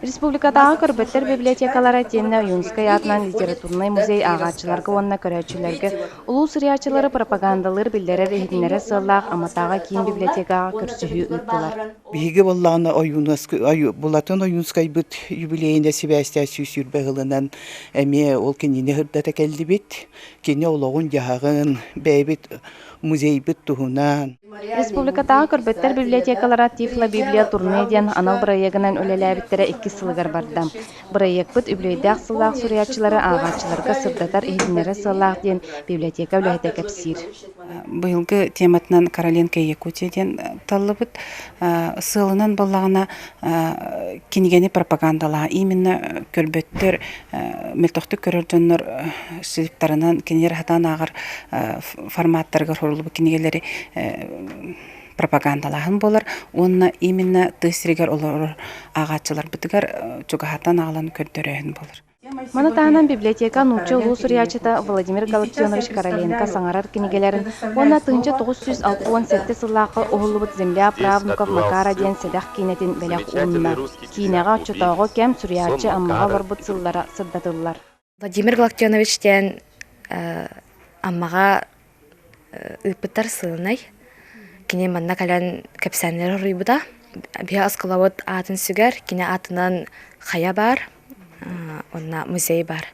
Республикатааҕы көрбөттөр библиотекалара тенне Ойуунускай аатынан литературный музей ағачыларга уонна көрөчүлөргө улуу сырьячылары пропагандалыр билдерер эхидинере сыллаах Амматааҕы кийин библиотекага көрсүһүү ыттылар. Биһиги боллаана булатын Ойуунускай бит юбилейинде сибэстэ сүүсүрбэгылынан эме ол кинини хырдата келдибит. Кини ологун жаагын бэбит музей бит туһунан. Республикатааҕы көрбөттөр библиотекалара Тифла библия турнуй диэн анал бырайыгынан үлэлээбиттере 2 сылыгар барда. Бырайыгбыт үблөйдээх сыллаах сурьячылары ағачыларга сырдатар эхидинере сыллаах диэн библиотека үлэһэтэ кэпсиир. Быйылгы тематынан Короленко Якутияден таллыбыт сылынан боллагана кинигени пропагандалаа именно көрбөттөр мелтохтук көрөрдөннөр сыйыптарынан кинер хатан агар форматтарга хорулу кинигелери пропагандалаһын болар. Уонна именно тысригер олар агачылар битигер чугахатан агалан көрдөрөһүн болар. Манатаанан библиотека нучу улуу сурьячыта Владимир Галактионович Короленко саңарар кинигелерин уонна тыынча 967 сыллаакы оһуллубут земля правнуков Макара диэн седах кинетин белек уонна. Кинега чотоого кем сурьячы аммага барбут сыллара сырдатыллар. Владимир Галактионович диэн аммага ыппыттар сылынай. Кине манна калан кепсәннер рыйбыда. Бия аскалавыт атын сүгер, кине атынан хая бар, онна музей бар.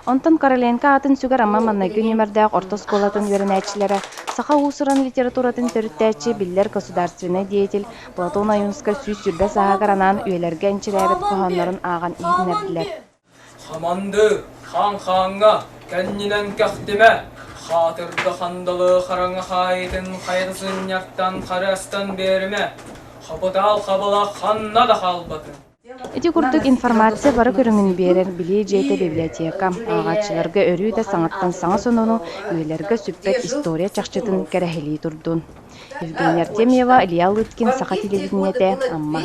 Онтон Короленко атын сүгер амма маннайгы нөмердәк орто сколатын веренәчләре, саха усыран литературатын төрүттәчи биллер государственный деятель Платон Ойуунускай сүз сүрбә сагаранан үеләргә инчиләбет кохоннарын аган иһинердиләр. Хаманды хан-ханга кәннинен кәхтиме хатырды хандалы хараңа хайдын хайрысын яктан харастан берме хапытал хабала ханна да халбатын. Эти курдук информация бары көрүңүн берер били жейте библиотека. Агачыларга өрүү да саңаттан саңа сонуну үелерге сүппет история чакчытын керехили турдун. Евгения Артемьева, Илья Лыткин, Саха телевидениете, Амма.